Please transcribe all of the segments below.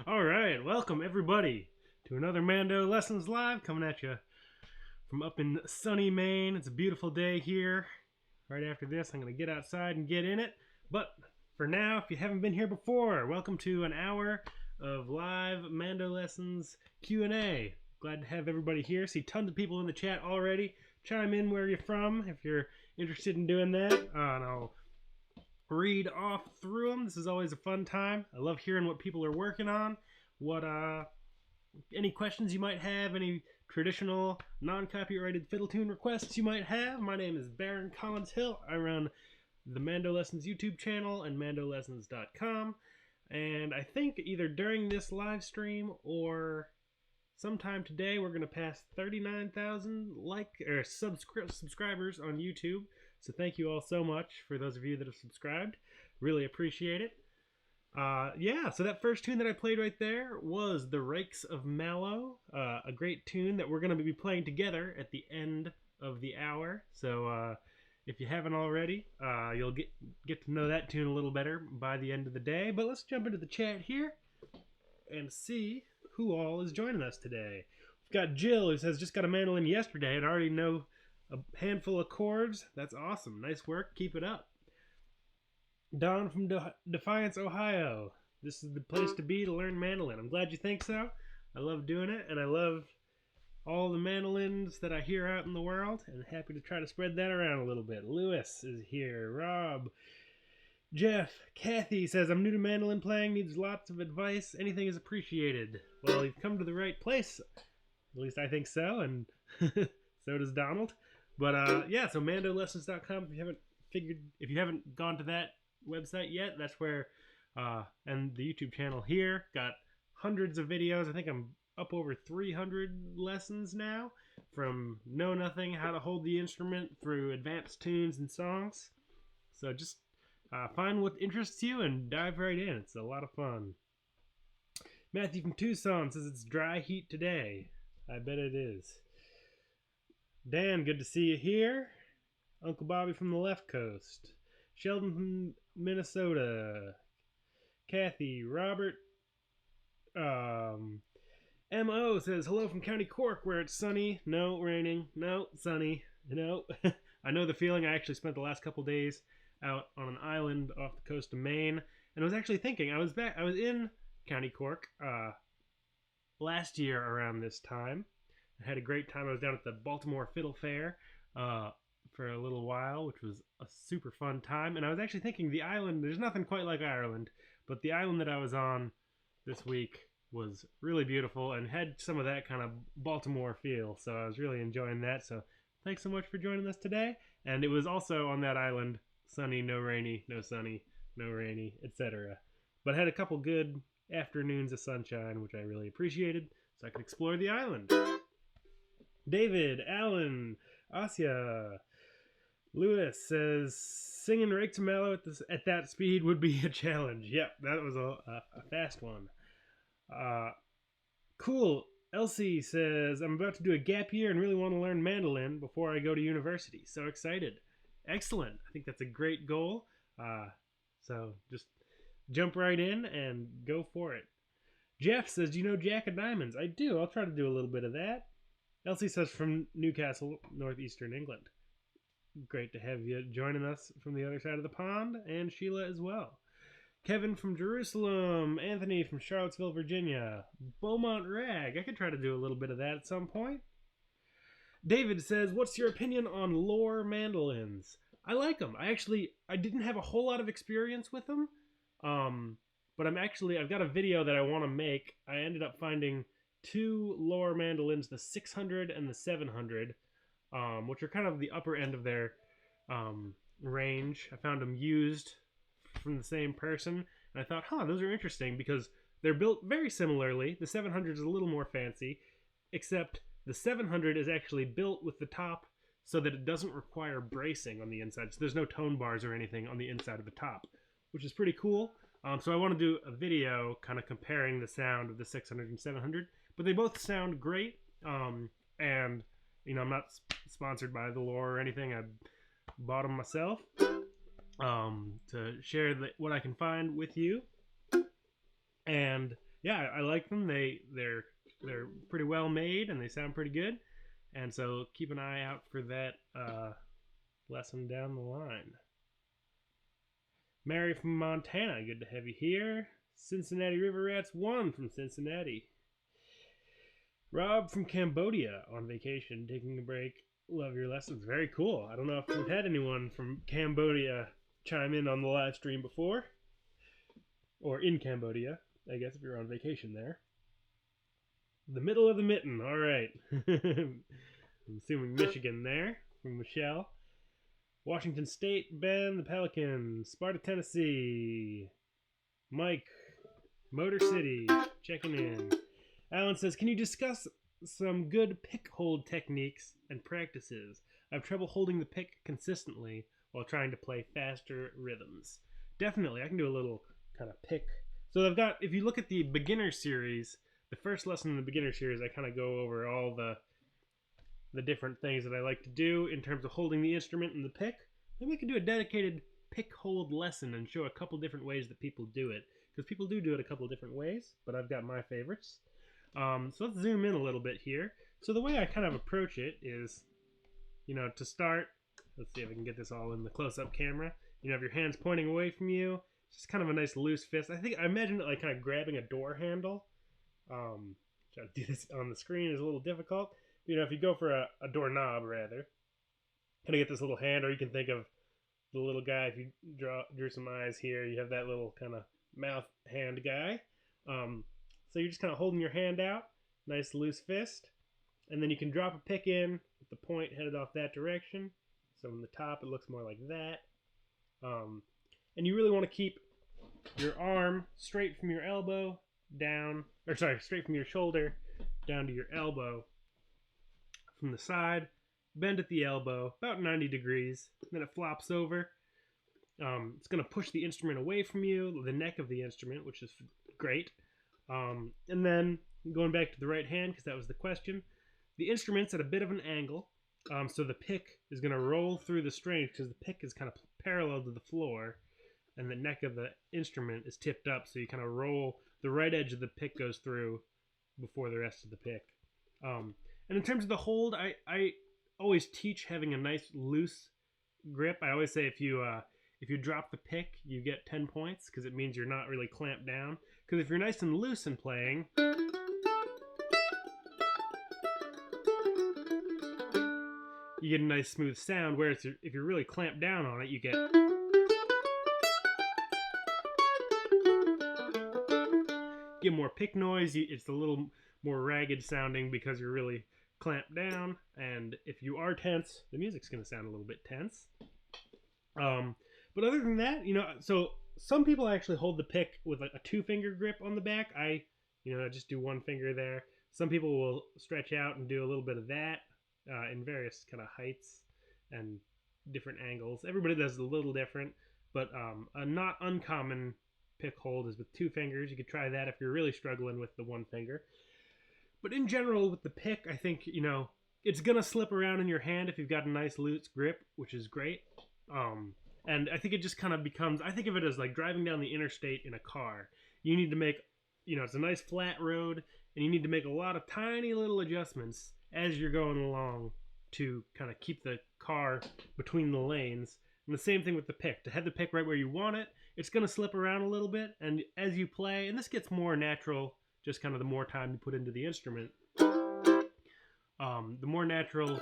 All right, welcome everybody to another Mando Lessons Live coming at you from up in sunny Maine. It's a beautiful day here. Right after this, I'm going to get outside and get in it. But for now, if you haven't been here before, welcome to an hour of live Mando Lessons Q&A. Glad to have everybody here. See tons of people in the chat already. Chime in where you're from if you're interested in doing that. And I'll read off through them. This is always a fun time. I love hearing what people are working on. What any questions you might have, any traditional non-copyrighted fiddle tune requests you might have. My name is Baron Collins Hill. I run the Mando Lessons YouTube channel and MandoLessons.com. And I think either during this live stream or sometime today we're going to pass 39,000 subscribers on YouTube. So thank you all so much for those of you that have subscribed. Really appreciate it. So that first tune that I played right there was the Rakes of Mallow, a great tune that we're going to be playing together at the end of the hour. So if you haven't already, you'll get to know that tune a little better by the end of the day. But let's jump into the chat here and see who all is joining us today. We've got Jill, who says, just got a mandolin yesterday and already know a handful of chords. That's awesome. Nice work. Keep it up. Don from Defiance, Ohio. This is the place to be to learn mandolin. I'm glad you think so. I love doing it, and I love all the mandolins that I hear out in the world, and happy to try to spread that around a little bit. Lewis is here. Rob. Jeff. Kathy says, I'm new to mandolin playing, needs lots of advice. Anything is appreciated. Well, you've come to the right place. At least I think so, and so does Donald. But so MandoLessons.com. If you haven't gone to that website yet, that's where and the YouTube channel here got hundreds of videos. I think I'm up over 300 lessons now, from know nothing, how to hold the instrument, through advanced tunes and songs. So just find what interests you and dive right in. It's a lot of fun. Matthew from Tucson says it's dry heat today. I bet it is. Dan, good to see you here. Uncle Bobby from the left coast. Sheldon from Minnesota. Kathy. Robert. M.O. says, hello from County Cork, where it's sunny. No, raining. No, sunny. No. I know the feeling. I actually spent the last couple days out on an island off the coast of Maine. And I was actually thinking, I was in County Cork last year around this time. I had a great time. I was down at the Baltimore Fiddle Fair for a little while, which was a super fun time. And I was actually thinking the island, there's nothing quite like Ireland, but the island that I was on this week was really beautiful and had some of that kind of Baltimore feel. So I was really enjoying that. So thanks so much for joining us today. And it was also on that island, sunny, no rainy, no sunny, no rainy, etc. But I had a couple good afternoons of sunshine, which I really appreciated, so I could explore the island. David, Alan, Asya, Lewis says, singing Rakes of Mallow at that speed would be a challenge. Yep, that was a fast one. Cool. Elsie says, I'm about to do a gap year and really want to learn mandolin before I go to university. So excited. Excellent. I think that's a great goal. So just jump right in and go for it. Jeff says, do you know Jack of Diamonds? I do. I'll try to do a little bit of that. Elsie says, from Newcastle, northeastern England. Great to have you joining us from the other side of the pond, and Sheila as well. Kevin from Jerusalem. Anthony from Charlottesville, Virginia. Beaumont Rag. I could try to do a little bit of that at some point. David says, what's your opinion on Lohr mandolins? I like them. I didn't have a whole lot of experience with them, but I've got a video that I want to make. I ended up finding two Lohr mandolins, the 600 and the 700, which are kind of the upper end of their range. I found them used from the same person, and I thought, those are interesting because they're built very similarly. The 700 is a little more fancy, except the 700 is actually built with the top so that it doesn't require bracing on the inside. So there's no tone bars or anything on the inside of the top, which is pretty cool. So I want to do a video kind of comparing the sound of the 600 and 700, but they both sound great. And I'm not sponsored by the Lohr or anything. I bought them myself to share what I can find with you. And yeah, I like them. They're pretty well made and they sound pretty good. And so keep an eye out for that lesson down the line. Mary from Montana, good to have you here. Cincinnati River Rats 1 from Cincinnati. Rob from Cambodia on vacation, taking a break. Love your lessons. Very cool. I don't know if we've had anyone from Cambodia chime in on the live stream before. Or in Cambodia, I guess, if you're on vacation there. The middle of the mitten. All right. I'm assuming Michigan there from Michelle. Washington State, Ben, the Pelicans. Sparta, Tennessee. Mike, Motor City, checking in. Alan says, can you discuss some good pick hold techniques and practices? I have trouble holding the pick consistently while trying to play faster rhythms. Definitely, I can do a little kind of pick. So I've got, if you look at the beginner series, the first lesson in the beginner series, I kind of go over all the different things that I like to do in terms of holding the instrument and the pick. Maybe we could do a dedicated pick hold lesson and show a couple different ways that people do it, because people do it a couple different ways, but I've got my favorites. So let's zoom in a little bit here. So the way I kind of approach it is, to start, let's see if I can get this all in the close-up camera. Have your hands pointing away from you. It's just kind of a nice loose fist. I imagine it like kind of grabbing a door handle. Trying to do this on the screen is a little difficult. If you go for a doorknob, rather, kind of get this little hand, or you can think of the little guy. If you drew some eyes here, you have that little kind of mouth hand guy. So you're just kind of holding your hand out, nice loose fist, and then you can drop a pick in with the point headed off that direction. So from the top, it looks more like that. And you really want to keep your arm straight from your elbow down, straight from your shoulder down to your elbow. From the side, bend at the elbow, about 90 degrees. Then it flops over. It's going to push the instrument away from you, the neck of the instrument, which is great. And then going back to the right hand, because that was the question, the instrument's at a bit of an angle, so the pick is going to roll through the strings because the pick is kind of parallel to the floor, and the neck of the instrument is tipped up, so you kind of roll, the right edge of the pick goes through before the rest of the pick. And in terms of the hold, I always teach having a nice loose grip. I always say if you drop the pick, you get 10 points because it means you're not really clamped down. Because if you're nice and loose in playing, you get a nice smooth sound, whereas if you're really clamped down on it, you get more pick noise. It's a little more ragged sounding because you're really clamped down, and if you are tense, the music's going to sound a little bit tense. But other than that, so some people actually hold the pick with like a 2-finger grip on the back. I just do 1 finger there. Some people will stretch out and do a little bit of that in various kind of heights and different angles. Everybody does a little different, but a not uncommon pick hold is with 2 fingers. You could try that if you're really struggling with the 1 finger. But in general, with the pick, I think, it's going to slip around in your hand if you've got a nice loose grip, which is great. And I think it just kind of becomes, I think of it as like driving down the interstate in a car. You need to make, it's a nice flat road, and you need to make a lot of tiny little adjustments as you're going along to kind of keep the car between the lanes. And the same thing with the pick. To have the pick right where you want it, it's going to slip around a little bit, and as you play, and this gets more natural, just kind of the more time you put into the instrument, the more natural,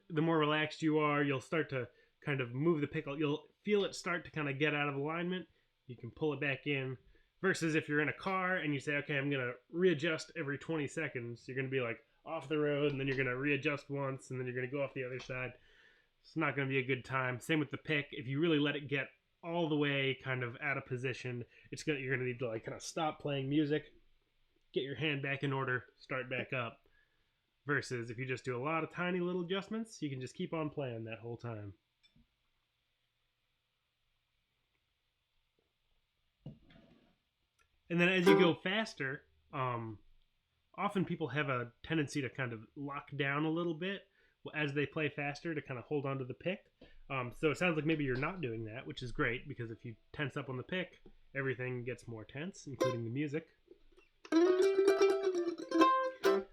the more relaxed you are, you'll start to kind of move the pick. You'll feel it start to kind of get out of alignment. You can pull it back in. Versus if you're in a car and you say, okay, I'm going to readjust every 20 seconds, you're going to be like off the road, and then you're going to readjust once, and then you're going to go off the other side. It's not going to be a good time. Same with the pick. If you really let it get all the way kind of out of position, you're going to need to like kind of stop playing music, get your hand back in order, start back up. Versus if you just do a lot of tiny little adjustments, you can just keep on playing that whole time. And then as you go faster, often people have a tendency to kind of lock down a little bit as they play faster to kind of hold on to the pick. So it sounds like maybe you're not doing that, which is great, because if you tense up on the pick, everything gets more tense, including the music.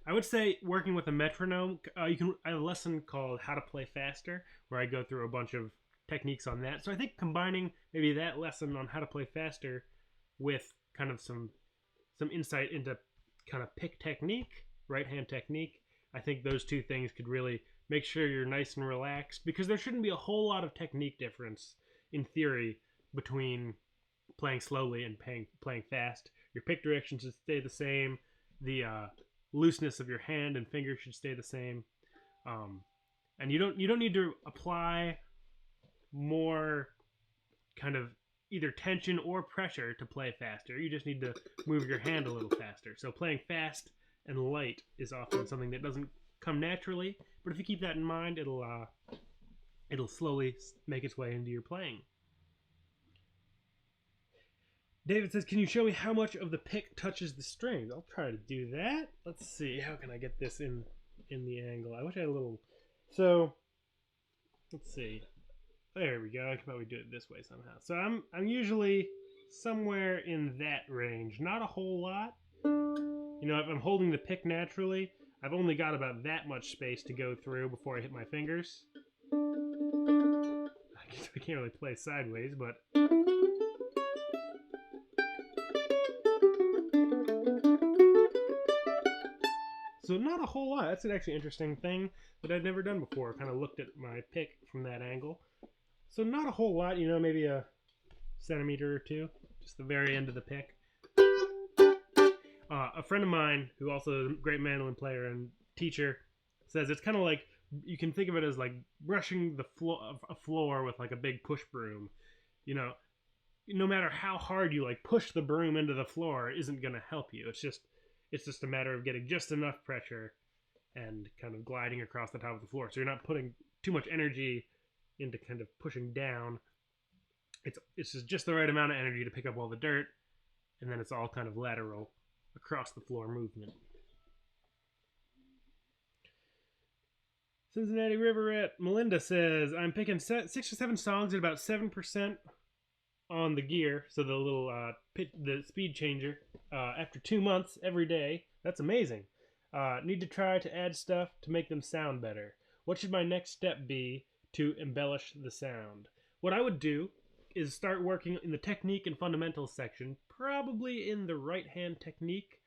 I would say working with a metronome, I have a lesson called How to Play Faster, where I go through a bunch of techniques on that. So I think combining maybe that lesson on how to play faster with kind of some insight into kind of pick technique, right hand technique, I think those two things could really make sure you're nice and relaxed, because there shouldn't be a whole lot of technique difference in theory between playing slowly and playing fast. Your pick direction should stay the same. The looseness of your hand and fingers should stay the same. And you don't need to apply more kind of either tension or pressure to play faster. You just need to move your hand a little faster. So playing fast and light is often something that doesn't come naturally, but if you keep that in mind, it'll slowly make its way into your playing. David says, can you show me how much of the pick touches the strings? I'll try to do that. Let's see, how can I get this in the angle? I wish I had a little... So, let's see. There we go. I can probably do it this way somehow. So I'm usually somewhere in that range. Not a whole lot. You know, if I'm holding the pick naturally, I've only got about that much space to go through before I hit my fingers. I guess I can't really play sideways, but... So not a whole lot. That's an actually interesting thing that I'd never done before. Kind of looked at my pick from that angle. So not a whole lot, you know, maybe a centimeter or two. Just the very end of the pick. A friend of mine, who also is a great mandolin player and teacher, says it's kind of like, you can think of it as like brushing the floor with like a big push broom. You know, no matter how hard you like push the broom into the floor, it isn't going to help you. It's just a matter of getting just enough pressure and kind of gliding across the top of the floor. So you're not putting too much energy into kind of pushing down. It's just the right amount of energy to pick up all the dirt, and then it's all kind of lateral across the floor movement. Cincinnati Riverette Melinda says, I'm picking 6 or 7 songs at about 7% on the gear, so the little the speed changer, after 2 months every day. That's amazing. Need to try to add stuff to make them sound better. What should my next step be to embellish the sound? What I would do is start working in the technique and fundamentals section, probably in the right hand technique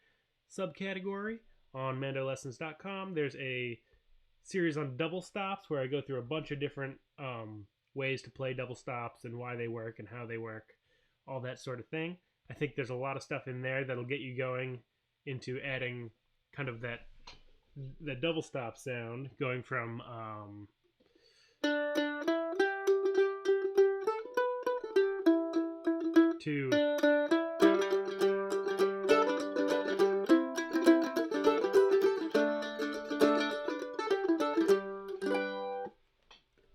subcategory on MandoLessons.com. There's a series on double stops where I go through a bunch of different ways to play double stops and why they work and how they work, all that sort of thing. I think there's a lot of stuff in there that'll get you going into adding kind of that double stop sound, going from to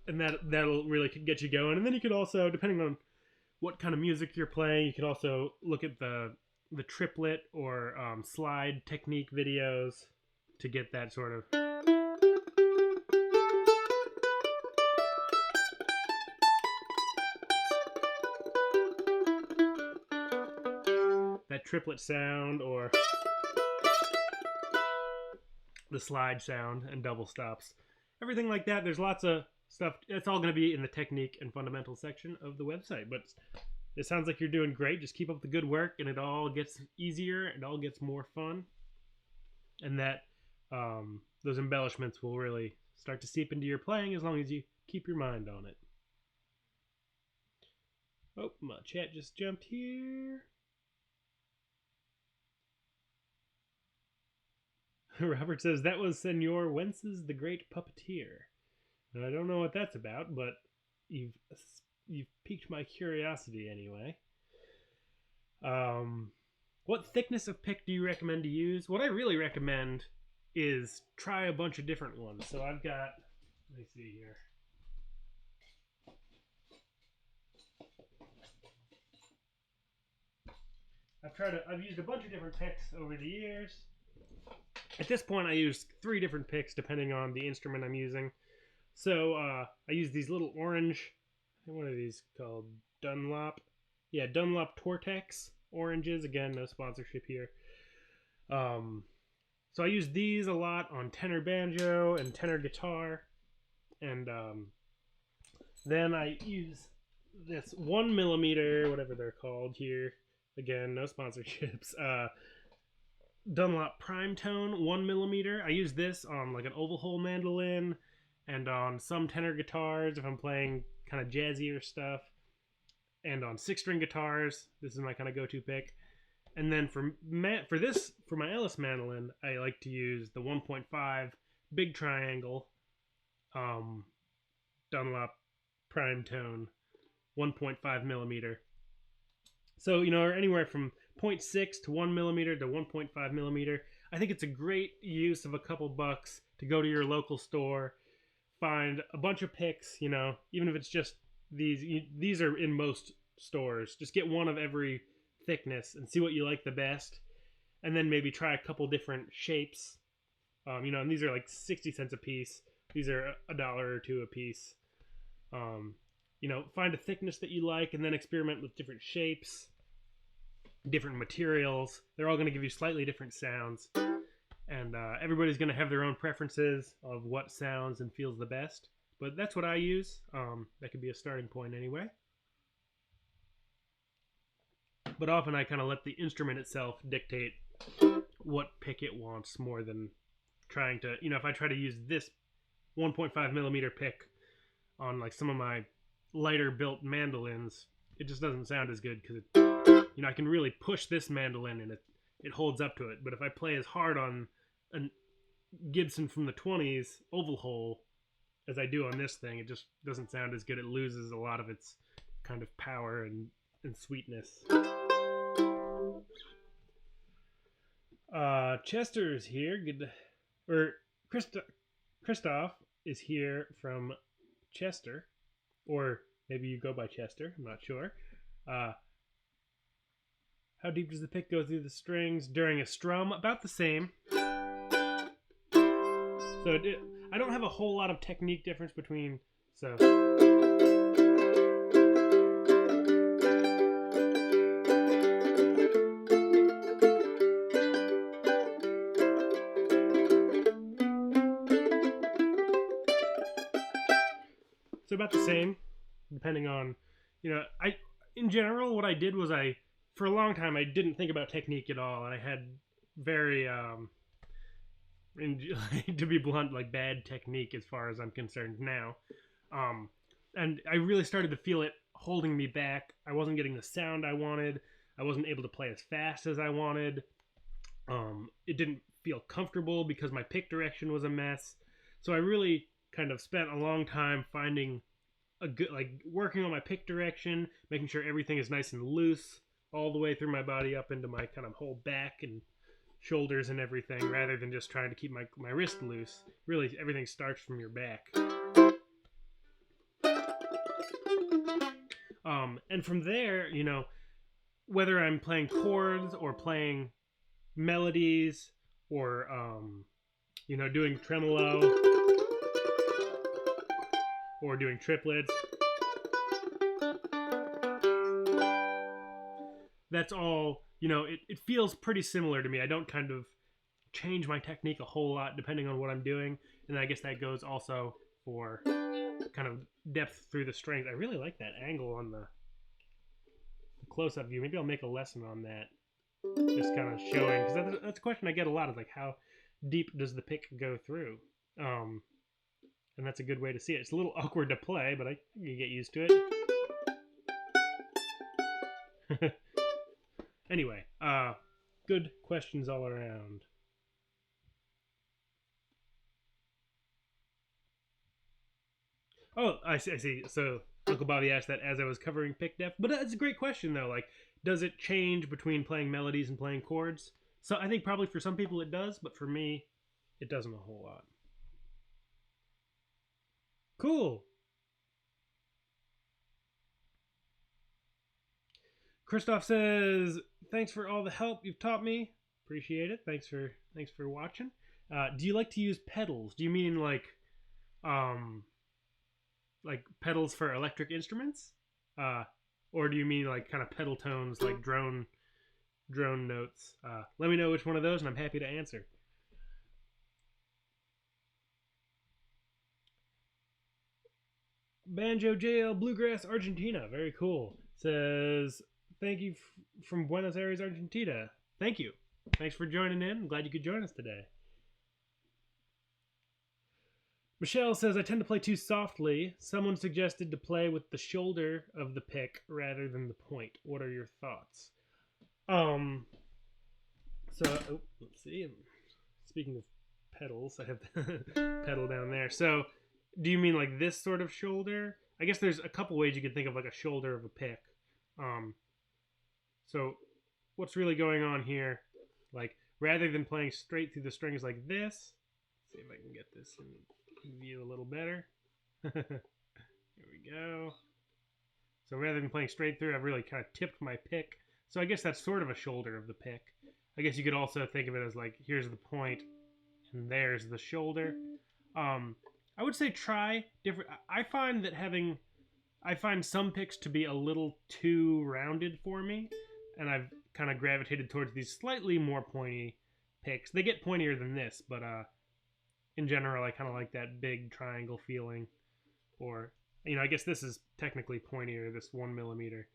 and that'll really get you going. And then you could also, depending on what kind of music you're playing, you could also look at the triplet or slide technique videos to get that sort of that triplet sound, or the slide sound and double stops, everything like that. There's lots of stuff. It's all going to be in the technique and fundamental section of the website. But it sounds like you're doing great. Just keep up the good work, and it all gets easier. It all gets more fun, and that those embellishments will really start to seep into your playing as long as you keep your mind on it. Oh, my chat just jumped here. Robert says, that was Senor Wences the Great Puppeteer. And I don't know what that's about, but you've piqued my curiosity anyway. What thickness of pick do you recommend to use? What I really recommend is try a bunch of different ones. So I've got, let me see here. I've used a bunch of different picks over the years. At this point, I use 3 different picks depending on the instrument I'm using. So I use these little orange, what are these called? Dunlop yeah, Dunlop Tortex oranges. Again, no sponsorship here. So I use these a lot on tenor banjo and tenor guitar, and then I use this 1mm, whatever they're called here. Again, no sponsorships. Dunlop Prime Tone 1mm. I use this on like an oval hole mandolin and on some tenor guitars if I'm playing kind of jazzier stuff, and on 6-string guitars. This is my kind of go-to pick. And then for my Ellis mandolin, I like to use the 1.5 big triangle Dunlop Prime Tone 1.5mm. So, anywhere from 0.6 to 1mm to 1.5mm. I think it's a great use of a couple bucks to go to your local store, find a bunch of picks, even if it's just these are in most stores. Just get one of every thickness and see what you like the best, and then maybe try a couple different shapes. And these are like 60 cents a piece. These are $1 or $2 a piece. Find a thickness that you like, and then experiment with different shapes, different materials. They're all going to give you slightly different sounds, and everybody's going to have their own preferences of what sounds and feels the best. But that's what I use. That could be a starting point anyway. But often I kind of let the instrument itself dictate what pick it wants more than trying to, if I try to use this 1.5mm pick on like some of my lighter built mandolins, it just doesn't sound as good because I can really push this mandolin and it holds up to it. But if I play as hard on a Gibson from the 20s oval hole as I do on this thing, it just doesn't sound as good. It loses a lot of its kind of power and sweetness. Chester's here. Christoph is here from Chester, or maybe you go by Chester. I'm not sure. How deep does the pick go through the strings during a strum? About the same. So I don't have a whole lot of technique difference between. So. So about the same, depending on, in general, what I did was for a long time, I didn't think about technique at all, and I had very, to be blunt, like bad technique as far as I'm concerned now. And I really started to feel it holding me back. I wasn't getting the sound I wanted. I wasn't able to play as fast as I wanted. It didn't feel comfortable because my pick direction was a mess. So I really kind of spent a long time finding a good, working on my pick direction, making sure everything is nice and loose all the way through my body up into my kind of whole back and shoulders and everything, rather than just trying to keep my wrist loose. Really, everything starts from your back. And from there, whether I'm playing chords or playing melodies or, doing tremolo or doing triplets, that's all, it feels pretty similar to me. I don't kind of change my technique a whole lot depending on what I'm doing. And I guess that goes also for kind of depth through the strings. I really like that angle on the close-up view. Maybe I'll make a lesson on that, just kind of showing, because that's a question I get a lot, is like, how deep does the pick go through? And that's a good way to see it. It's a little awkward to play, but you get used to it. Anyway, good questions all around. Oh, I see. So Uncle Bobby asked that as I was covering pick depth. But it's a great question, though. Like, does it change between playing melodies and playing chords? So I think probably for some people it does, but for me, it doesn't a whole lot. Cool. Christoph says, thanks for all the help you've taught me. Appreciate it. Thanks for watching. Do you like to use pedals? Do you mean like pedals for electric instruments? Or do you mean like kind of pedal tones, like drone notes? Let me know which one of those, and I'm happy to answer. Banjo JL Bluegrass Argentina, very cool. Says thank you from Buenos Aires, Argentina. Thank you. Thanks for joining in. I'm glad you could join us today. Michelle says, I tend to play too softly. Someone suggested to play with the shoulder of the pick rather than the point. What are your thoughts? Let's see. Speaking of pedals, I have the pedal down there. So, do you mean like this sort of shoulder? I guess there's a couple ways you could think of like a shoulder of a pick. So, what's really going on here? Like, rather than playing straight through the strings like this, let's see if I can get this in view a little better. Here we go. So rather than playing straight through, I've really kind of tipped my pick. So I guess that's sort of a shoulder of the pick. I guess you could also think of it as like, here's the point, and there's the shoulder. I would say try different. I find some picks to be a little too rounded for me, and I've kind of gravitated towards these slightly more pointy picks. They get pointier than this, but in general, I kind of like that big triangle feeling. Or, I guess this is technically pointier, this 1 millimeter.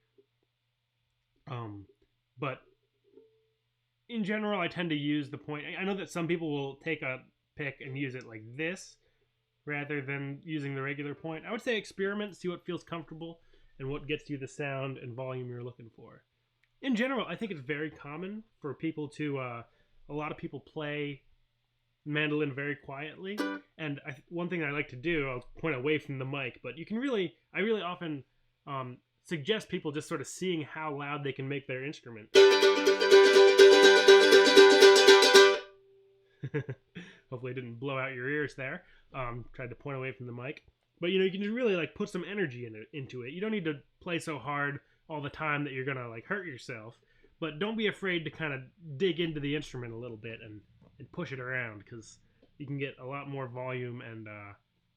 But in general, I tend to use the point. I know that some people will take a pick and use it like this rather than using the regular point. I would say experiment, see what feels comfortable and what gets you the sound and volume you're looking for. In general, I think it's very common for people to, a lot of people play mandolin very quietly, and one thing I like to do, I'll point away from the mic, but I really often suggest people just sort of seeing how loud they can make their instrument. Hopefully I didn't blow out your ears there. Tried to point away from the mic, but you can just really like put some energy into it. You don't need to play so hard all the time that you're gonna like hurt yourself, but don't be afraid to kind of dig into the instrument a little bit and push it around, because you can get a lot more volume and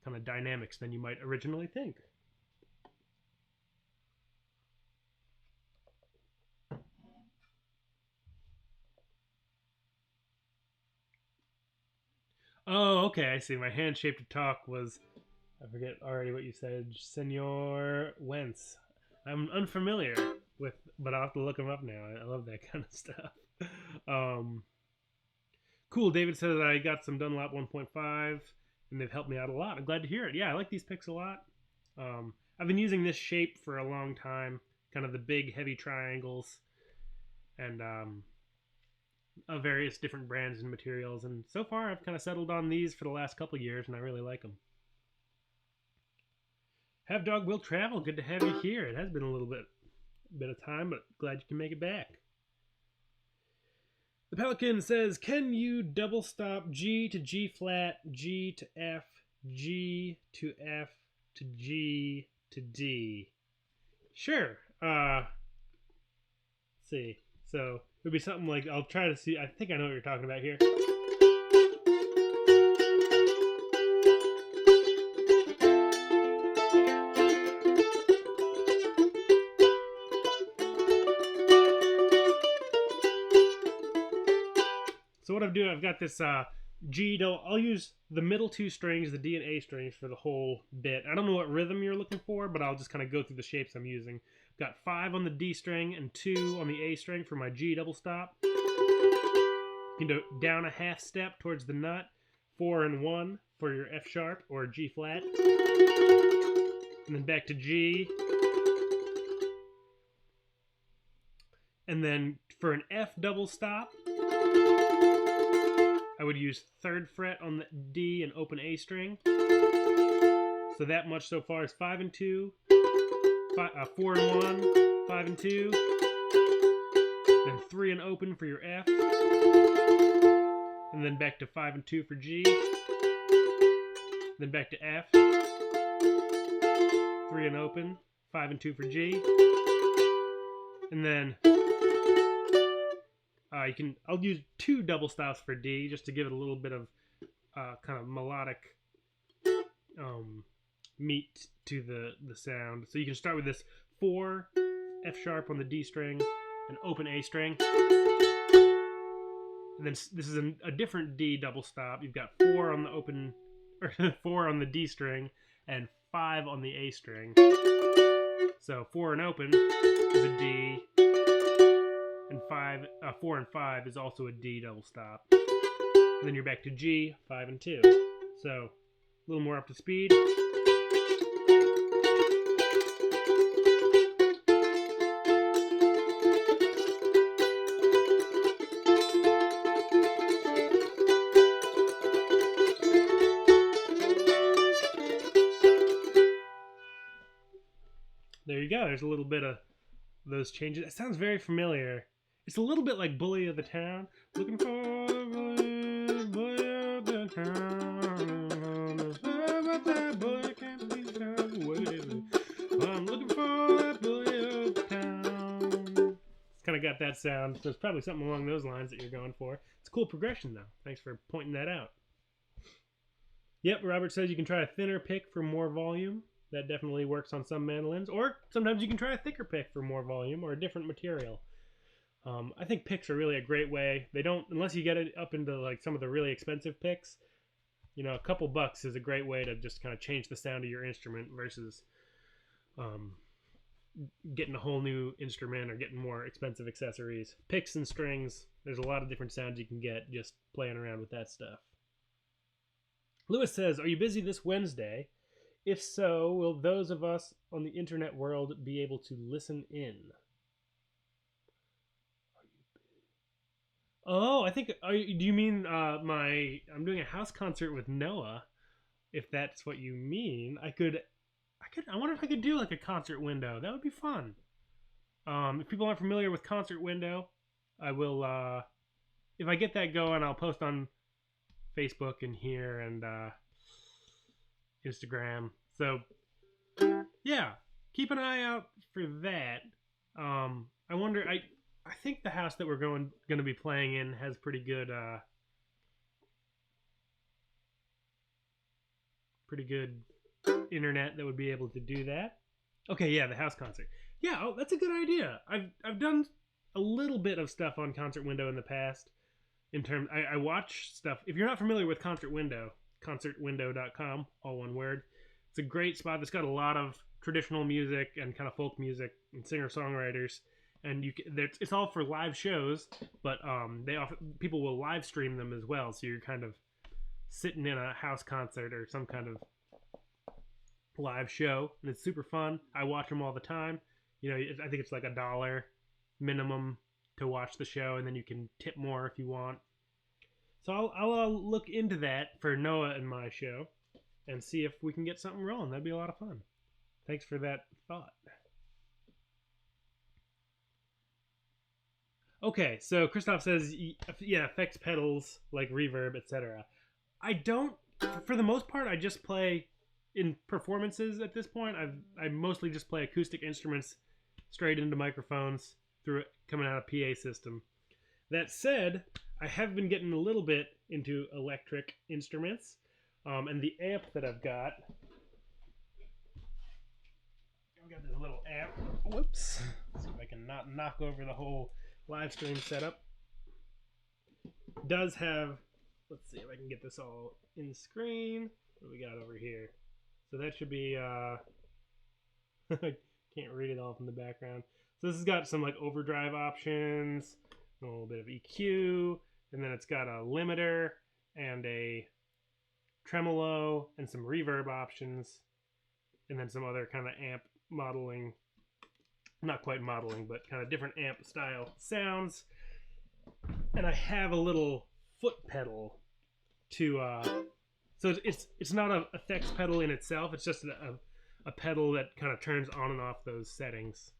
kind of dynamics than you might originally think. Oh, okay, I see. My hand shape to talk was, I forget already what you said, Senor Wentz. I'm unfamiliar with, but I'll have to look him up now. I love that kind of stuff. Cool, David says I got some Dunlop 1.5 and they've helped me out a lot. I'm glad to hear it. Yeah, I like these picks a lot. I've been using this shape for a long time, kind of the big heavy triangles and of various different brands and materials, and so far I've kind of settled on these for the last couple years and I really like them. Have Dog Will Travel, good to have you here. It has been a little bit of time, but glad you can make it back. The Pelican says, can you double stop G to G flat, G to F, G to F to G to D? Sure. Let's see. So it would be something like, I'll try to see, I think I know what you're talking about here. So what I'm doing, I've got this G, I'll use the middle two strings, the D and A strings, for the whole bit. I don't know what rhythm you're looking for, but I'll just kind of go through the shapes I'm using. I've got 5 on the D string and 2 on the A string for my G double stop. You can go down a half step towards the nut, 4 and 1 for your F sharp or G flat. And then back to G. And then for an F double stop, I would use 3rd fret on the D and open A string. So that much so far is 5 and 2, 4 and 1, 5 and 2, then 3 and open for your F, and then back to 5 and 2 for G, then back to F, 3 and open, 5 and 2 for G, and then I'll use 2 double stops for D just to give it a little bit of kind of melodic meat to the sound. So you can start with this 4 F sharp on the D string, an open A string. And then this is a different D double stop. You've got 4 on the open, or 4 on the D string, and 5 on the A string. So 4 and open is a D, and 4 and 5 is also a D double stop. And then you're back to G, 5 and 2. So a little more up to speed. There you go. There's a little bit of those changes. It sounds very familiar. It's a little bit like Bully of the Town. Looking for a bully of the town. Bully can't be found. I'm looking for a bully of the town. It's kind of got that sound. So it's probably something along those lines that you're going for. It's a cool progression, though. Thanks for pointing that out. Yep, Robert says you can try a thinner pick for more volume. That definitely works on some mandolins. Or sometimes you can try a thicker pick for more volume or a different material. I think picks are really a great way. They don't, unless you get it up into like some of the really expensive picks, you know, a couple bucks is a great way to just kind of change the sound of your instrument versus getting a whole new instrument or getting more expensive accessories. Picks and strings, there's a lot of different sounds you can get just playing around with that stuff. Lewis says, are you busy this Wednesday? If so, will those of us on the internet world be able to listen in? Oh, I think, do you mean I'm doing a house concert with Noah, if that's what you mean. I wonder if I could do like a concert window. That would be fun. If people aren't familiar with concert window, I will, if I get that going, I'll post on Facebook and here and Instagram. So yeah, keep an eye out for that. I wonder, I think the house that we're going to be playing in has pretty good internet that would be able to do that. Okay, yeah, the house concert. Yeah, oh, that's a good idea. I've done a little bit of stuff on Concert Window in the past. I watch stuff. If you're not familiar with Concert Window, concertwindow.com, all one word. It's a great spot that's got a lot of traditional music and kind of folk music and singer-songwriters. And it's all for live shows, but people will live stream them as well. So you're kind of sitting in a house concert or some kind of live show, and it's super fun. I watch them all the time. You know, I think it's like $1 minimum to watch the show, and then you can tip more if you want. So I'll look into that for Noah and my show and see if we can get something rolling. That'd be a lot of fun. Thanks for that thought. Okay, so Christoph says, yeah, effects pedals like reverb, etc. I don't, for the most part, I just play in performances at this point. I mostly just play acoustic instruments straight into microphones coming out of PA system. That said, I have been getting a little bit into electric instruments, and the amp that I've got this little amp. Whoops. Let's see if I can not knock over the whole live stream setup. Does have, let's see if I can get this all in screen. What do we got over here? So that should be, I can't read it all from the background. So this has got some like overdrive options, a little bit of EQ, and then it's got a limiter and a tremolo and some reverb options, and then some other kind of amp modeling, not quite modeling, but kind of different amp style sounds. And I have a little foot pedal to, so it's not an effects pedal in itself, it's just a pedal that kind of turns on and off those settings.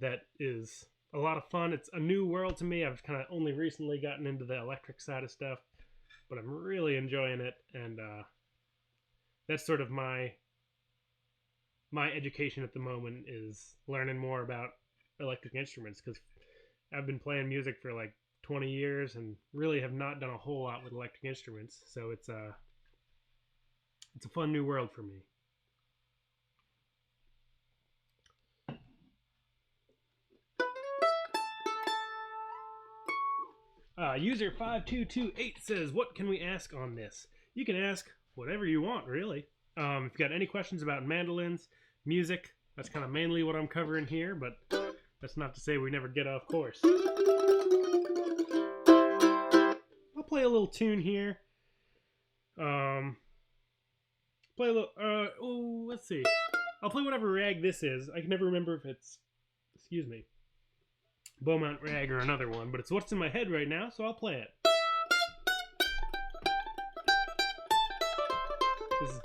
That is a lot of fun. It's a new world to me. I've kind of only recently gotten into the electric side of stuff, but I'm really enjoying it, and that's sort of my education at the moment, is learning more about electric instruments, because I've been playing music for like 20 years and really have not done a whole lot with electric instruments, so it's a fun new world for me. User 5228 says, what can we ask on this? You can ask whatever you want, really. If you've got any questions about mandolins, music, that's kind of mainly what I'm covering here, but that's not to say we never get off course. I'll play a little tune here. Play a little, let's see. I'll play whatever rag this is. I can never remember if it's, excuse me, Beaumont rag or another one, but it's what's in my head right now, so I'll play it. This is...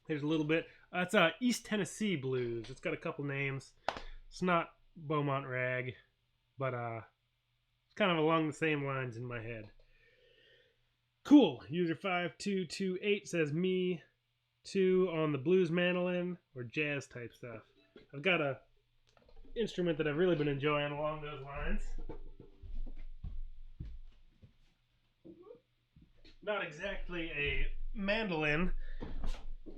Here's a little bit. It's East Tennessee Blues. It's got a couple names. It's not Beaumont rag, but it's kind of along the same lines in my head. Cool. User 5228 says me too on the blues mandolin or jazz type stuff. I've got a instrument that I've really been enjoying along those lines. Not exactly a mandolin,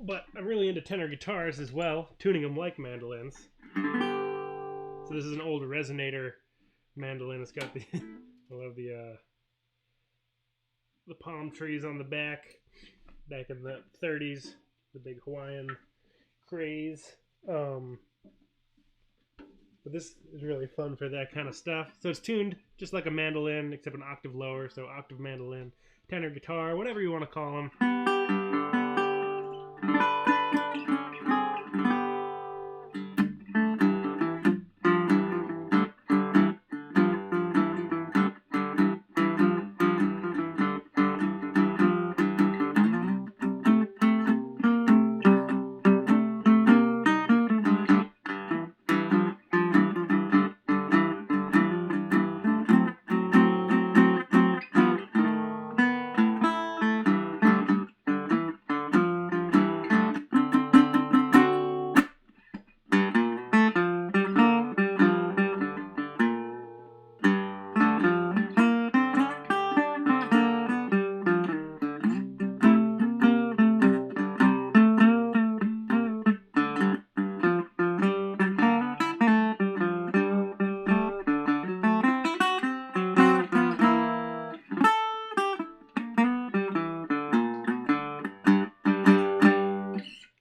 but I'm really into tenor guitars as well, tuning them like mandolins. So this is an old resonator mandolin. It's got the I love the palm trees on the back in the 30s, the big Hawaiian craze. But this is really fun for that kind of stuff. So it's tuned just like a mandolin, except an octave lower. So octave mandolin, tenor guitar, whatever you want to call them.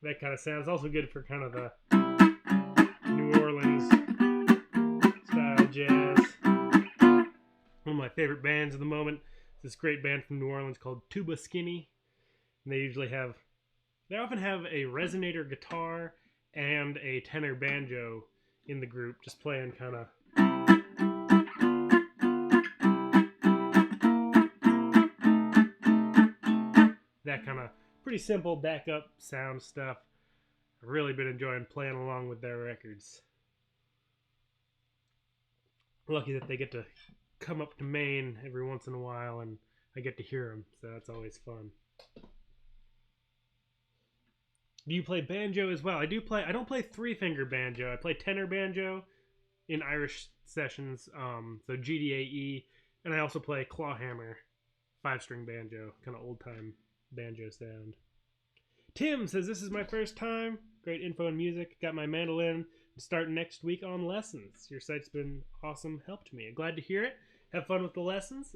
That kind of sounds also good for kind of the New Orleans style jazz. One of my favorite bands at the moment is this great band from New Orleans called Tuba Skinny. And they often have a resonator guitar and a tenor banjo in the group, just playing kind of that kind of pretty simple backup sound stuff. I've really been enjoying playing along with their records. Lucky that they get to come up to Maine every once in a while and I get to hear them, so that's always fun. Do you play banjo as well? I do play. I don't play three-finger banjo. I play tenor banjo in Irish sessions, so GDAE, and I also play clawhammer, 5-string banjo, kind of old-time banjo sound. Tim says, this is my first time. Great info and music. Got my mandolin to start next week on lessons. Your site's been awesome. Helped me. Glad to hear it. Have fun with the lessons.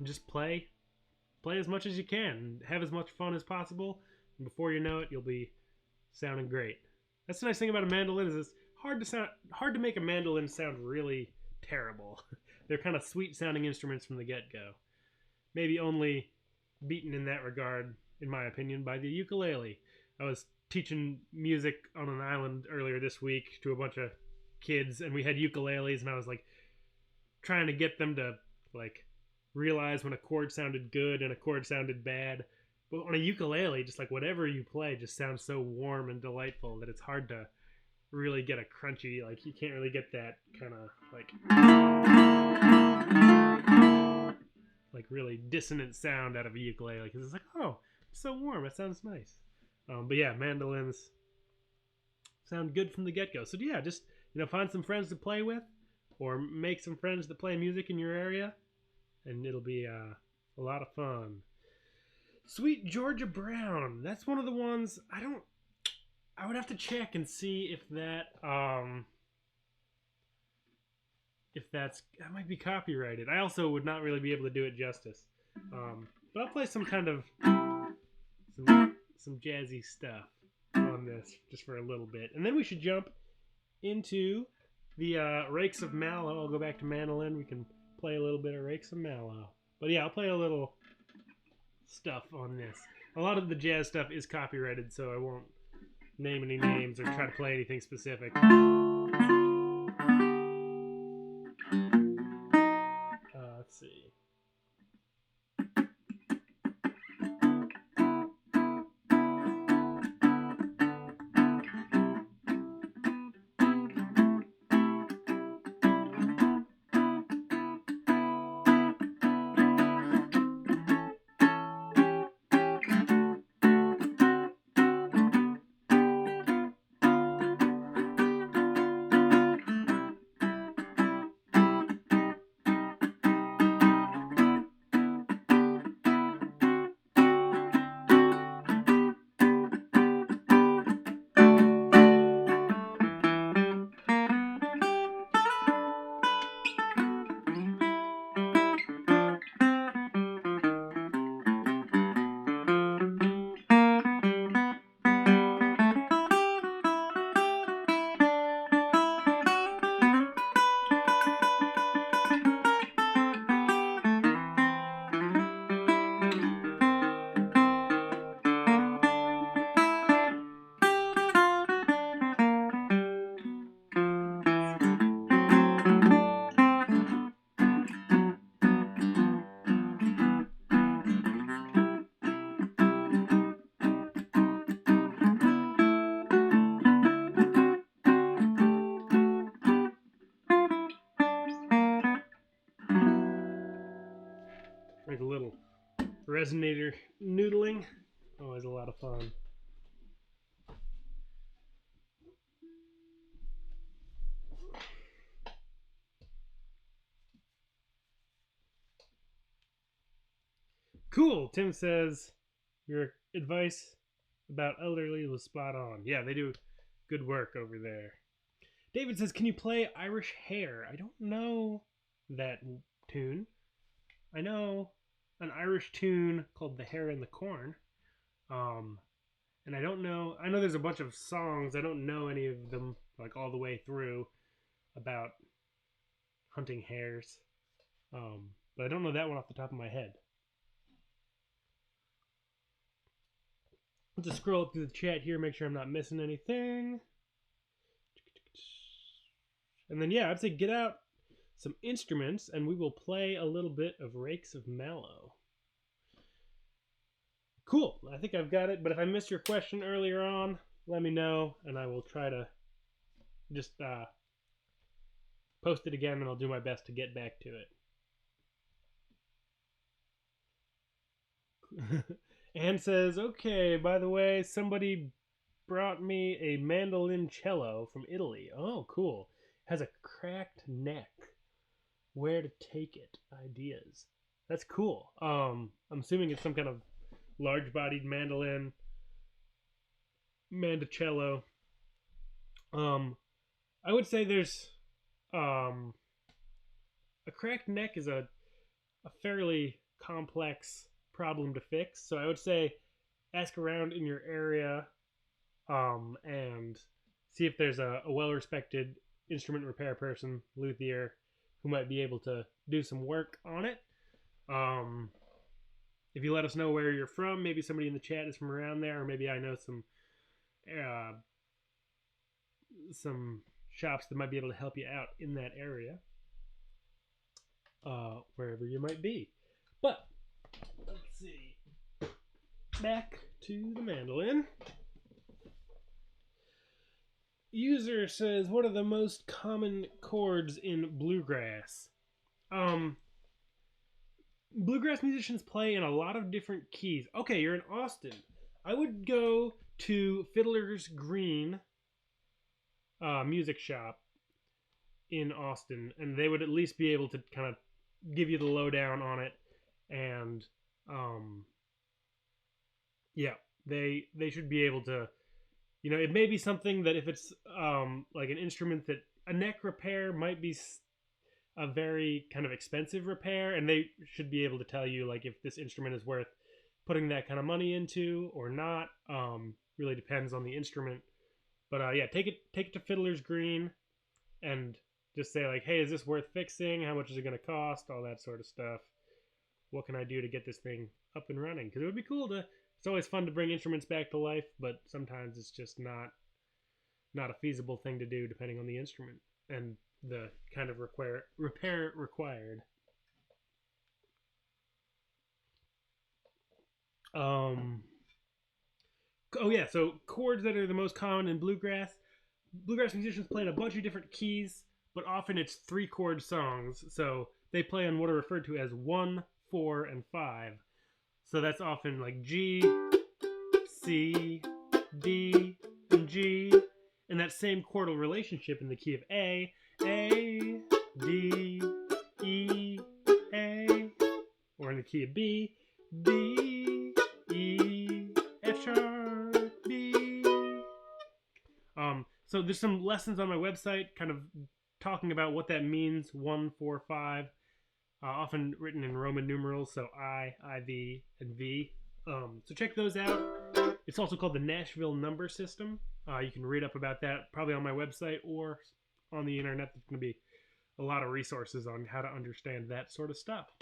Just play as much as you can. Have as much fun as possible. And before you know it, you'll be sounding great. That's the nice thing about a mandolin is it's hard to make a mandolin sound really terrible. They're kind of sweet sounding instruments from the get-go. Maybe only beaten in that regard, in my opinion, by the ukulele. I was teaching music on an island earlier this week to a bunch of kids, and we had ukuleles, and I was like trying to get them to like realize when a chord sounded good and a chord sounded bad. But on a ukulele, just like whatever you play just sounds so warm and delightful that it's hard to really get a crunchy, like you can't really get that kind of like really dissonant sound out of a ukulele because it's like, oh, it's so warm, it sounds nice. But yeah, mandolins sound good from the get-go. So yeah, just find some friends to play with, or make some friends that play music in your area, and it'll be a lot of fun. Sweet Georgia Brown, that's one of the ones I would have to check and see if that might be copyrighted. I also would not really be able to do it justice. But I'll play some kind of some jazzy stuff on this just for a little bit, and then we should jump into the Rakes of Mallow. I'll go back to mandolin. We can play a little bit of Rakes of Mallow. But yeah, I'll play a little stuff on this. A lot of the jazz stuff is copyrighted, so I won't name any names or try to play anything specific. Let's see. Like a little resonator noodling. Always a lot of fun. Cool. Tim says your advice about elderly was spot on. Yeah, they do good work over there. David says, can you play Irish Hare? I don't know that tune. I know an Irish tune called The Hare and the Corn. And I don't know, I know there's a bunch of songs, I don't know any of them like all the way through about hunting hares. But I don't know that one off the top of my head. Let's just scroll up through the chat here, make sure I'm not missing anything. And then yeah, I'd say get out some instruments and we will play a little bit of Rakes of Mallow. Cool. I think I've got it, but if I missed your question earlier on, let me know, and I will try to just post it again, and I'll do my best to get back to it. Anne says, okay, by the way, somebody brought me a mandolin cello from Italy. Oh, cool. Has a cracked neck. Where to take it? Ideas. That's cool. I'm assuming it's some kind of large-bodied mandolin, mandocello. I would say there's a cracked neck is a fairly complex problem to fix. So I would say ask around in your area and see if there's a well-respected instrument repair person, luthier, who might be able to do some work on it. If you let us know where you're from, maybe somebody in the chat is from around there, or maybe I know some shops that might be able to help you out in that area, wherever you might be. But let's see. Back to the mandolin. User says, what are the most common chords in bluegrass? Bluegrass musicians play in a lot of different keys. Okay, you're in Austin. I would go to Fiddler's Green music shop in Austin, and they would at least be able to kind of give you the lowdown on it. And yeah, they should be able to. It may be something that if it's like an instrument that a neck repair might be a very kind of expensive repair, and they should be able to tell you like if this instrument is worth putting that kind of money into or not. Really depends on the instrument. But yeah, take it to Fiddler's Green and just say like, hey, is this worth fixing? How much is it going to cost? All that sort of stuff. What can I do to get this thing up and running? Because it would be cool to. It's always fun to bring instruments back to life, but sometimes it's just not a feasible thing to do depending on the instrument and the kind of repair required. Oh yeah, so chords that are the most common in bluegrass. Bluegrass musicians play in a bunch of different keys, but often it's 3-chord songs. So they play on what are referred to as 1, 4, and 5. So that's often like G, C, D, and G, and that same chordal relationship in the key of A, D, E, A, or in the key of B, D, E, F sharp, B. So there's some lessons on my website kind of talking about what that means, 1, 4, 5. Often written in Roman numerals, so I, IV, and V. So check those out. It's also called the Nashville number system. You can read up about that probably on my website or on the internet. There's going to be a lot of resources on how to understand that sort of stuff.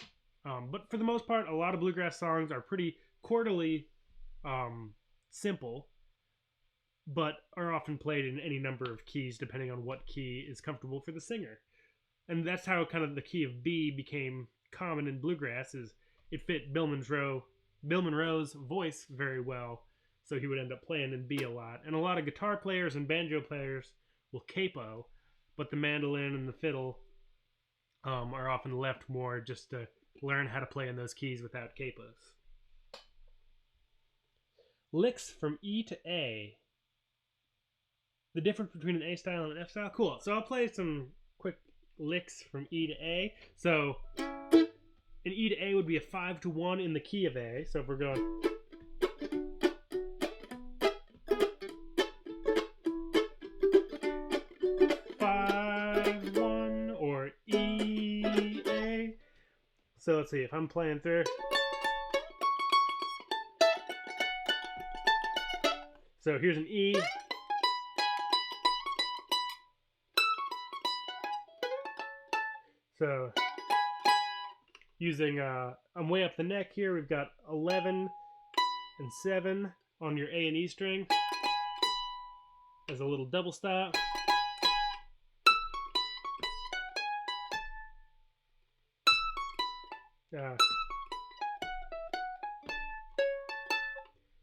But for the most part, a lot of bluegrass songs are pretty chordally simple, but are often played in any number of keys depending on what key is comfortable for the singer. And that's how kind of the key of B became common in bluegrass. Is it fit Bill Monroe's voice very well, so he would end up playing in B a lot. And a lot of guitar players and banjo players will capo, but the mandolin and the fiddle are often left more just to learn how to play in those keys without capos. Licks from E to A. The difference between an A style and an F style? Cool. So I'll play some quick licks from E to A. So an E to A would be a 5-1 in the key of A. So if we're going 5-1 or E A. So let's see if I'm playing through. So here's an E. So using, I'm way up the neck here. We've got 11 and 7 on your A and E string as a little double stop.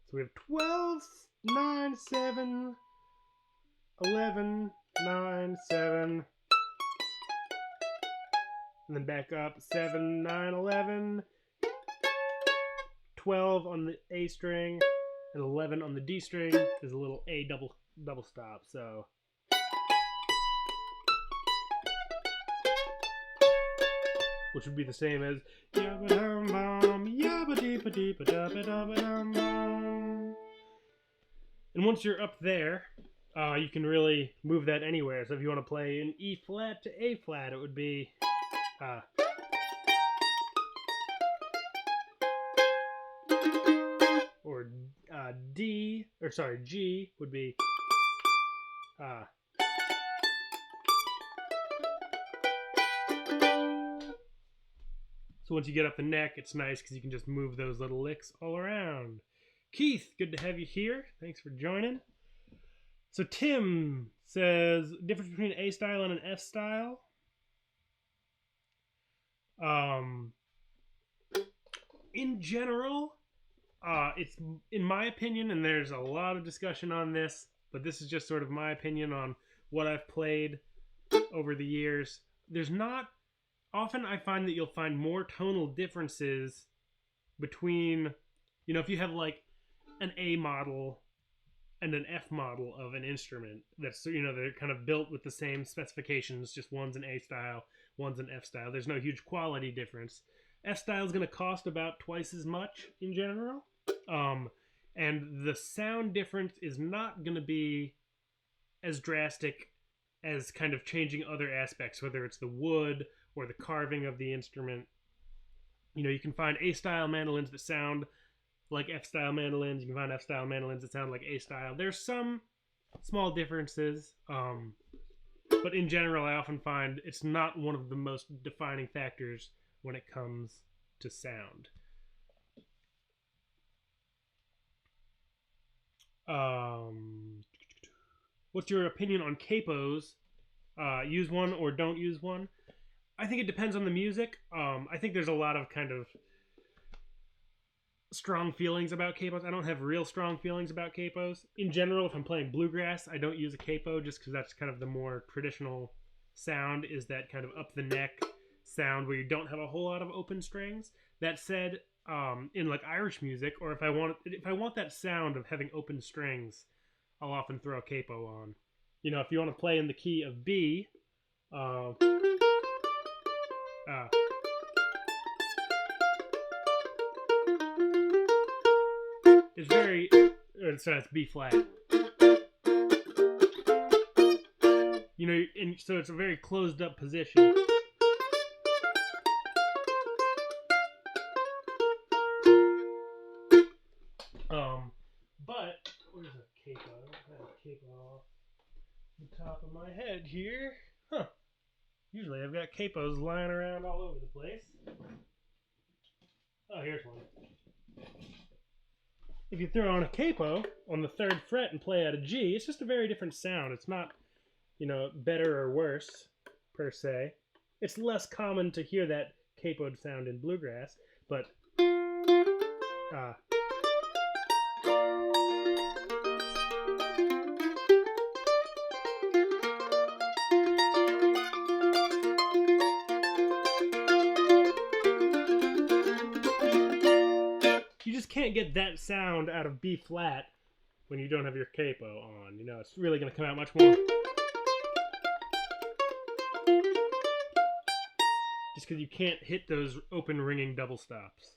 So we have 12, 9, 7, 11, 9, 7, and then back up 7, 9, 11, 12 on the A string, and 11 on the D string. There's a little A double stop. So which would be the same as yabba dum bum, yabba deepa deepa dabba dabba dum bum. And once you're up there, you can really move that anywhere. So if you want to play an E flat to A flat, it would be or G would be so once you get up the neck, it's nice because you can just move those little licks all around. Keith, good to have you here. Thanks for joining. So Tim says, difference between A style and an F style. In general, it's, in my opinion, and there's a lot of discussion on this, but this is just sort of my opinion on what I've played over the years. There's not, often I find that you'll find more tonal differences between, you know, if you have like an A model and an F model of an instrument that's, you know, they're kind of built with the same specifications, just one's an A style, one's an F style. There's no huge quality difference. F style is going to cost about twice as much in general. And the sound difference is not going to be as drastic as kind of changing other aspects, whether it's the wood or the carving of the instrument. You know, you can find A style mandolins that sound like F style mandolins. You can find F style mandolins that sound like A style. There's some small differences, but in general, I often find it's not one of the most defining factors when it comes to sound. What's your opinion on capos? Use one or don't use one? I think it depends on the music. I think there's a lot of kind of strong feelings about capos. I don't have real strong feelings about capos. In general, if I'm playing bluegrass, I don't use a capo just because that's kind of the more traditional sound, is that kind of up the neck sound where you don't have a whole lot of open strings. That said, in like Irish music, or if I want that sound of having open strings, I'll often throw a capo on. You know, if you want to play in the key of B, it's very, so it's B flat. You know, and so it's a very closed up position. But where's a capo? I don't have a capo off the top of my head here. Huh. Usually I've got capos lying around all over the place. Oh, here's one. If you throw on a capo on the 3rd fret and play out a G, it's just a very different sound. It's not, you know, better or worse, per se. It's less common to hear that capoed sound in bluegrass, but you just can't get that sound out of B flat when you don't have your capo on. You know, it's really going to come out much more. Just because you can't hit those open ringing double stops.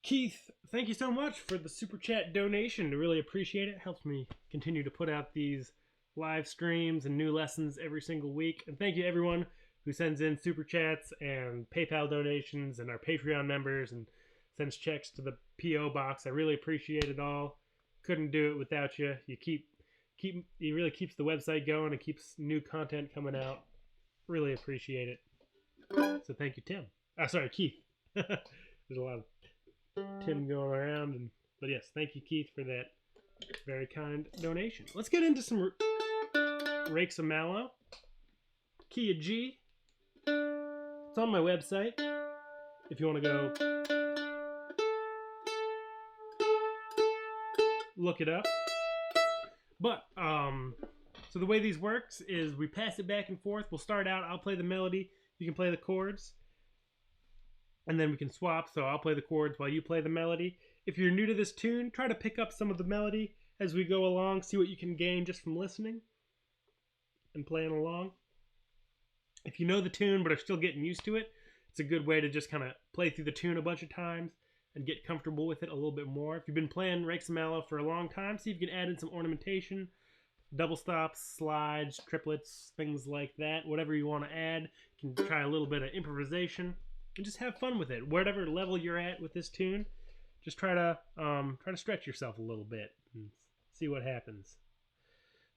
Keith, thank you so much for the super chat donation. I really appreciate it. Helps me continue to put out these live streams and new lessons every single week. And thank you everyone who sends in super chats and PayPal donations and our Patreon members and sends checks to the P.O. box. I really appreciate it all. Couldn't do it without you. It really keeps the website going and keeps new content coming out. Really appreciate it. So thank you, Tim. Sorry, Keith. There's a lot of Tim going around, but yes, thank you, Keith, for that very kind donation. Let's get into some Rakes of Mallow. Key of G. It's on my website. if you want to go look it up. But so the way these works is we pass it back and forth. We'll start out, I'll play the melody, you can play the chords, and then we can swap. So I'll play the chords while you play the melody. If you're new to this tune, try to pick up some of the melody as we go along, see what you can gain just from listening and playing along. If you know the tune but are still getting used to it, it's a good way to just kind of play through the tune a bunch of times and get comfortable with it a little bit more. If you've been playing Rakes of Mallow for a long time, see if you can add in some ornamentation, double stops, slides, triplets, things like that. Whatever you want to add, you can try a little bit of improvisation and just have fun with it. Whatever level you're at with this tune, just try to stretch yourself a little bit and see what happens.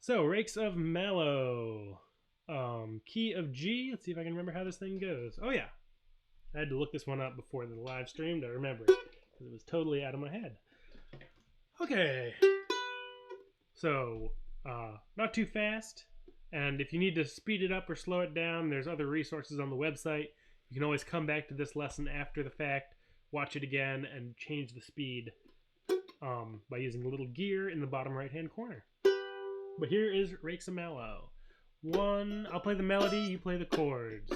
So Rakes of Mallow, key of G. Let's see if I can remember how this thing goes. Oh yeah, I had to look this one up before the live stream to remember it because it was totally out of my head. Okay, so not too fast, and if you need to speed it up or slow it down, there's other resources on the website. You can always come back to this lesson after the fact, watch it again, and change the speed by using the little gear in the bottom right hand corner. But here is Rakes of Mallow. One, I'll play the melody, you play the chords.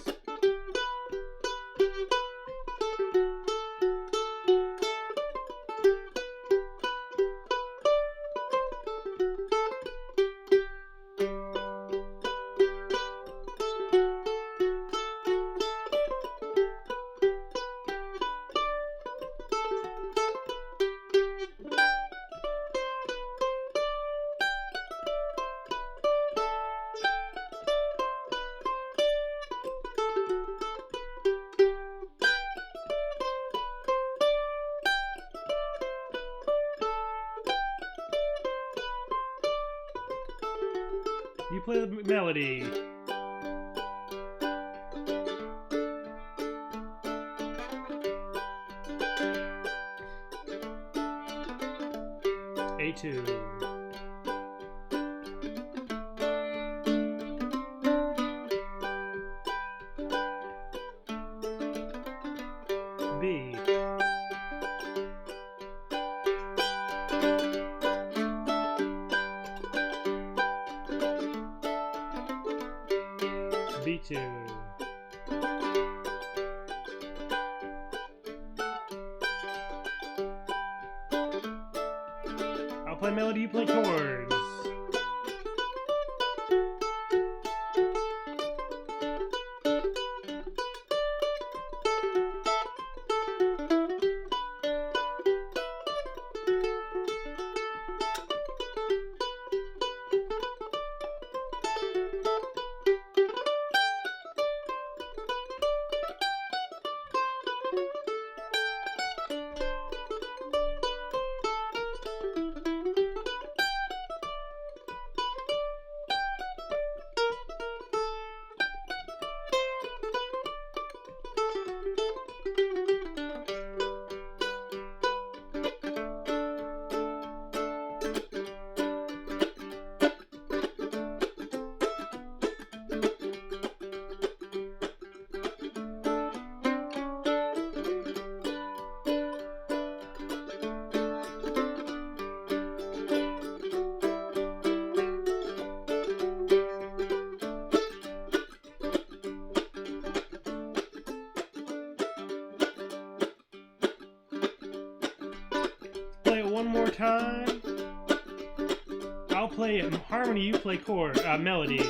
You play the melody. A2. B. B2. I'll play melody, you play chords. Play it one more time. I'll play it in harmony, you play chord, melody.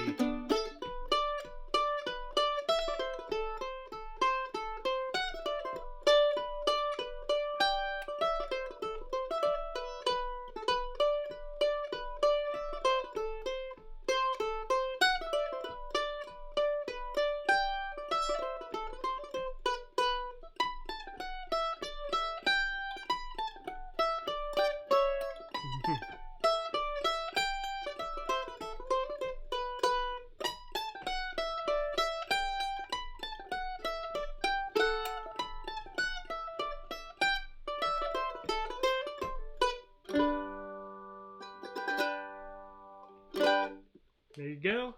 There you go.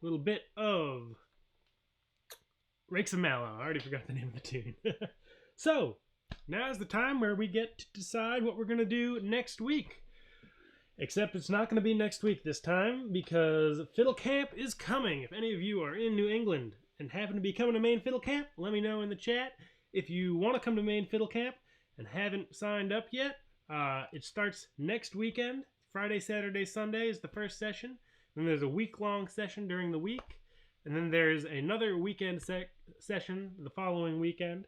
A little bit of Rakes of Mallow. I already forgot the name of the tune. So, now's the time where we get to decide what we're going to do next week. Except it's not going to be next week this time, because Fiddle Camp is coming. If any of you are in New England and happen to be coming to Maine Fiddle Camp, let me know in the chat. If you want to come to Maine Fiddle Camp and haven't signed up yet, it starts next weekend. Friday, Saturday, Sunday is the first session. Then there's a week-long session during the week. And then there's another weekend session the following weekend.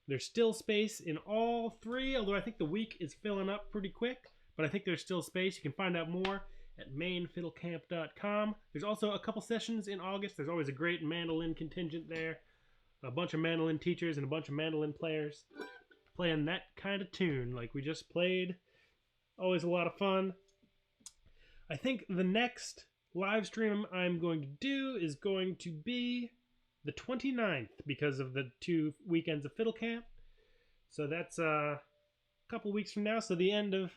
There's still space in all three, although I think the week is filling up pretty quick. But I think there's still space. You can find out more at mainfiddlecamp.com. There's also a couple sessions in August. There's always a great mandolin contingent there. A bunch of mandolin teachers and a bunch of mandolin players playing that kind of tune like we just played. Always a lot of fun. I think the next live stream I'm going to do is going to be the 29th because of the 2 weekends of Fiddle Camp. So that's a couple weeks from now. So the end of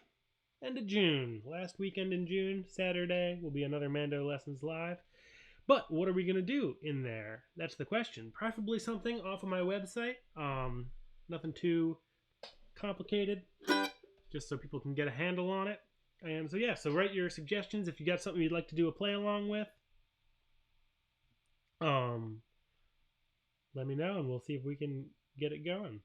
June. Last weekend in June, Saturday, will be another MandoLessons live. But what are we going to do in there? That's the question. Preferably something off of my website. Nothing too complicated. Just so people can get a handle on it. And so yeah, so write your suggestions if you got something you'd like to do a play along with. Let me know and we'll see if we can get it going.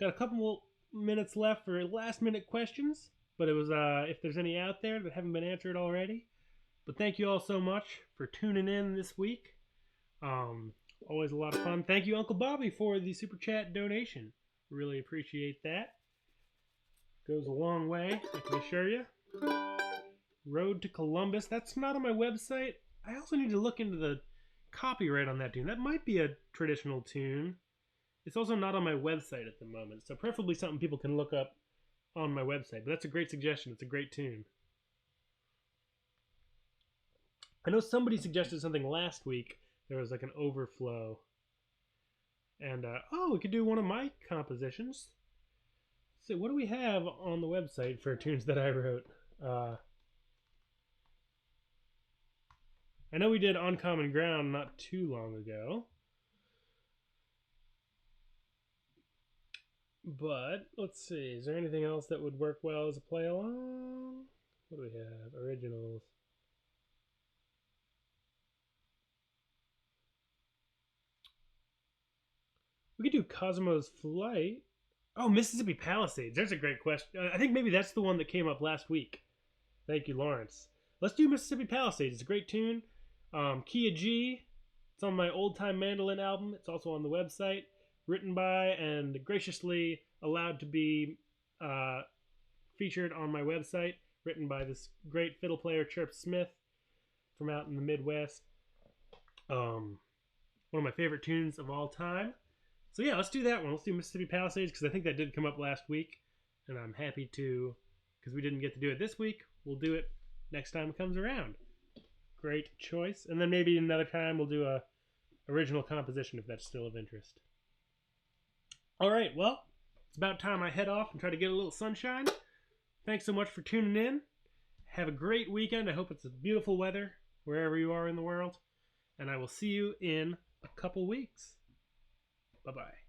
Got a couple minutes left for last minute questions, but it was if there's any out there that haven't been answered already. But thank you all so much for tuning in this week. Always a lot of fun. Thank you, Uncle Bobby, for the super chat donation. Really appreciate that. Goes a long way, I can assure you. Road to Columbus. That's not on my website. I also need to look into the copyright on that tune. That might be a traditional tune. It's also not on my website at the moment, so preferably something people can look up on my website. But that's a great suggestion. It's a great tune. I know somebody suggested something last week. There was like an overflow. And, oh, we could do one of my compositions. So what do we have on the website for tunes that I wrote? I know we did On Common Ground not too long ago. But, let's see, is there anything else that would work well as a play along? What do we have? Originals. We could do Cosmo's Flight. Oh, Mississippi Palisades. There's a great question. I think maybe that's the one that came up last week. Thank you, Lawrence. Let's do Mississippi Palisades. It's a great tune. Key of G. It's on my Old Time Mandolin album. It's also on the website. Written by and graciously allowed to be featured on my website. Written by this great fiddle player, Chirp Smith, from out in the Midwest. One of my favorite tunes of all time. So yeah, let's do that one. Let's do Mississippi Palisades because I think that did come up last week. And I'm happy to, because we didn't get to do it this week, we'll do it next time it comes around. Great choice. And then maybe another time we'll do a original composition if that's still of interest. All right, well, it's about time I head off and try to get a little sunshine. Thanks so much for tuning in. Have a great weekend. I hope it's beautiful weather wherever you are in the world. And I will see you in a couple weeks. Bye-bye.